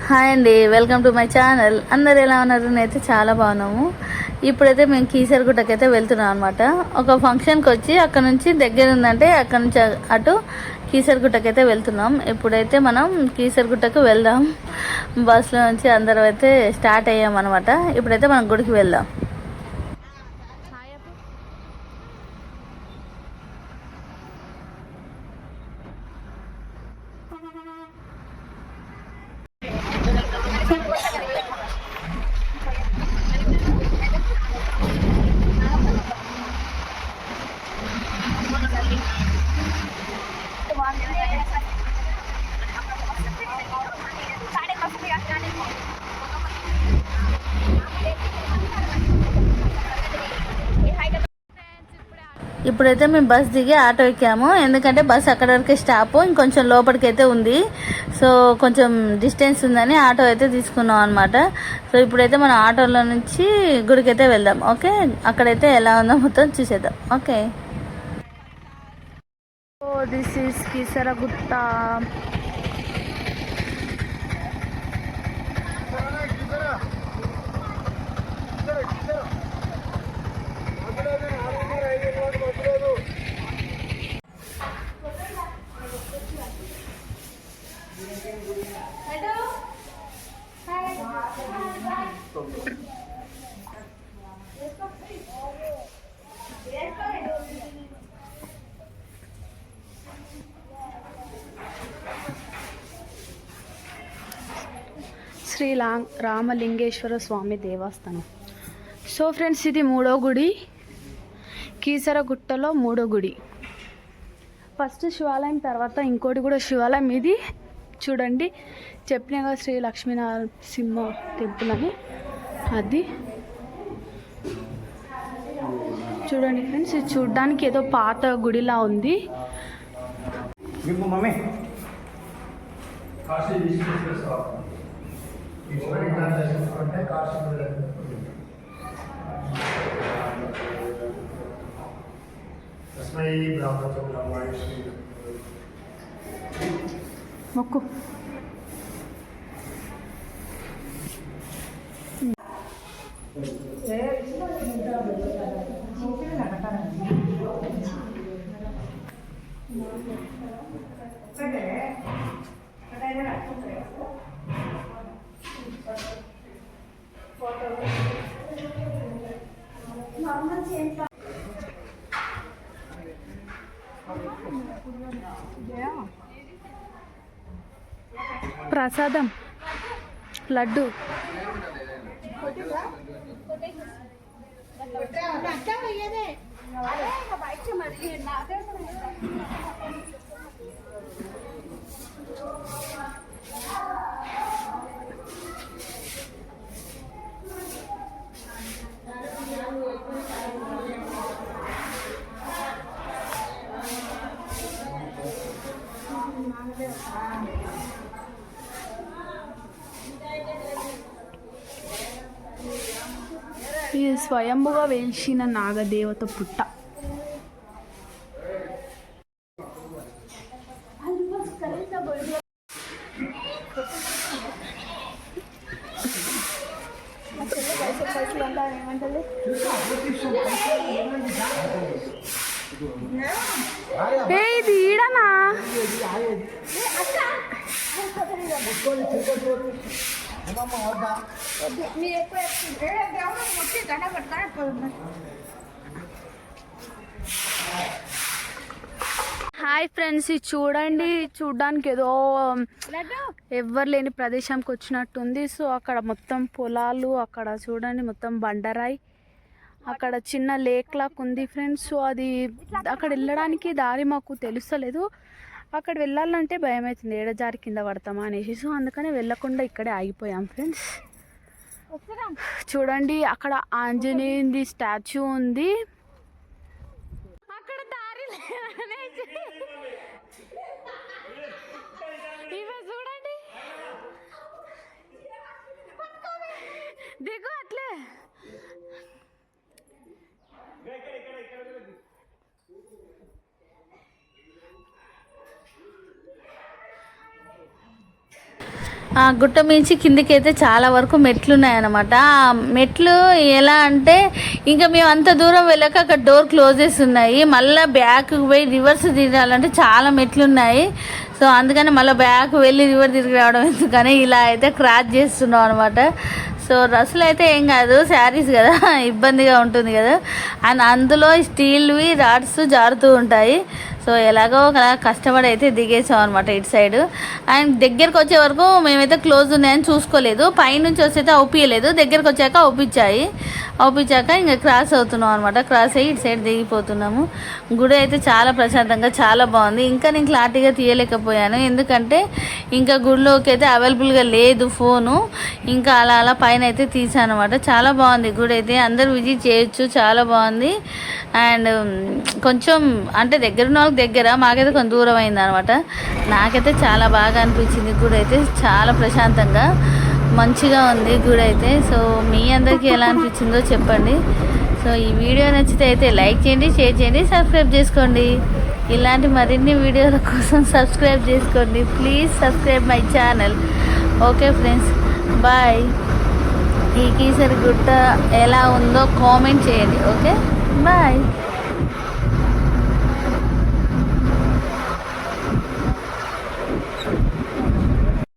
Hi అండి, welcome to my channel. అందరు ఎలా ఉన్నారు? నేనైతే చాలా బాగున్నాము. ఇప్పుడైతే మేము కీసరగుట్టకైతే వెళ్తున్నాం అనమాట. ఒక ఫంక్షన్కి వచ్చి అక్కడ నుంచి దగ్గర ఉందంటే అక్కడ నుంచి అటు కీసరగుట్టకైతే వెళ్తున్నాం. ఇప్పుడైతే మనం కీసరగుట్టకు వెళ్దాం. బస్సులో నుంచి అందరం అయితే స్టార్ట్ అయ్యాం అనమాట. ఇప్పుడైతే మనం గుడికి వెళ్దాం. ఇప్పుడైతే మేము బస్ దిగి ఆటో ఎక్కాము. ఎందుకంటే బస్ అక్కడ వరకే స్టాప్, ఇంకొంచెం లోపలికి అయితే ఉంది. సో కొంచెం డిస్టెన్స్ ఉందని ఆటో అయితే తీసుకున్నాం అనమాట. సో ఇప్పుడైతే మనం ఆటోలో నుంచి గుడికి అయితే వెళ్దాం. ఓకే, అక్కడైతే ఎలా ఉందో మొత్తం చూసేద్దాం. Okay, so this is Keesaragutta. Shri Ramalingeshwara Swamy Devasthanam. So friends, ఇది మూడో గుడి, కీసరగుట్టలో మూడో గుడి. ఫస్ట్ శివాలయం, తర్వాత ఇంకోటి కూడా శివాలయం. ఇది చూడండి, చెప్పినగా శ్రీ లక్ష్మీనరసింహ టెంపుల్ అని. అది చూడండి ఫ్రెండ్స్, ఇది చూడడానికి ఏదో పాత గుడిలా ఉంది. మొక్కు ప్రసాదం లడ్డు. ఇది స్వయంభుగా వెలిసిన నాగదేవత పుట్ట. ఇది ఈడనా? హాయ్ ఫ్రెండ్స్, ఇది చూడండి, చూడడానికి ఏదో ఎవ్వరు లేని ప్రదేశానికి వచ్చినట్టుంది. సో అక్కడ మొత్తం పొలాలు, అక్కడ చూడండి మొత్తం బండరాయి, అక్కడ చిన్న లేక్ లాగా ఉంది ఫ్రెండ్స్. సో అది అక్కడ వెళ్ళడానికి దారి మాకు తెలుస్తలేదు. అక్కడ వెళ్ళాలంటే భయం అవుతుంది, ఏడజారి కింద పడతామా అనేసి. సో అందుకని వెళ్ళకుండా ఇక్కడే ఆగిపోయాం ఫ్రెండ్స్. చూడండి, అక్కడ ఆంజనేయుడి స్టాచ్యూ ఉంది. అక్కడ దారి చూడండి, దిగు అట్లే. ఆ గుట్ట మించి కిందికి అయితే చాలా వరకు మెట్లు ఉన్నాయన్నమాట. ఆ మెట్లు ఎలా అంటే ఇంకా మేము అంత దూరం వెళ్ళాక అక్కడ డోర్ క్లోజెస్ ఉన్నాయి. మళ్ళీ బ్యాక్ పోయి రివర్స్ తిరగాలంటే చాలా మెట్లు ఉన్నాయి. సో అందుకని మళ్ళీ బ్యాక్ వెళ్ళి రివర్స్ తిరిగి రావడం ఎందుకని ఇలా అయితే క్రాచ్ చేస్తున్నాం అనమాట. సో డ్రెస్సులు అయితే ఏం కాదు, శారీస్ కదా ఇబ్బందిగా ఉంటుంది కదా. అండ్ అందులో స్టీల్వి రాడ్స్ జారుతూ ఉంటాయి. సో ఎలాగో అలా కష్టపడి అయితే దిగేసాం అనమాట ఇటు సైడ్. అండ్ దగ్గరకు వచ్చే వరకు మేమైతే క్లోజ్ ఉన్నాయని చూసుకోలేదు. పైనుంచి వస్తే అవుపియలేదు, దగ్గరకు వచ్చాక అవుపించాక ఇంకా క్రాస్ అవుతున్నాం అనమాట. క్రాస్ అయ్యి ఇటు సైడ్ దిగిపోతున్నాము. గుడి అయితే చాలా ప్రశాంతంగా చాలా బాగుంది. ఇంకా నేను క్లారిటీగా తీయలేకపోయాను ఎందుకంటే ఇంకా గుడిలోకి అయితే అవైలబుల్గా లేదు ఫోను. ఇంకా అలా పైన అయితే తీసాను అనమాట. చాలా బాగుంది గుడి అయితే, అందరూ విజిట్ చేయొచ్చు, చాలా బాగుంది. అండ్ కొంచెం అంటే దగ్గర ఉన్న వాళ్ళకి దగ్గర, మాకైతే కొంచెం దూరం అయింది అనమాట. నాకైతే చాలా బాగా అనిపించింది గుడి అయితే, చాలా ప్రశాంతంగా మంచిగా ఉంది గుడి అయితే. సో మీ అందరికీ ఎలా అనిపించిందో చెప్పండి. సో ఈ వీడియో నచ్చితే అయితే లైక్ చేయండి, షేర్ చేయండి, సబ్స్క్రైబ్ చేసుకోండి. ఇలాంటి మరిన్ని వీడియోల కోసం సబ్స్క్రైబ్ చేసుకోండి. Please subscribe my channel. Okay friends, bye. ఈ కీసరి గుట్ట ఎలా ఉందో కామెంట్ చేయండి. Okay, bye.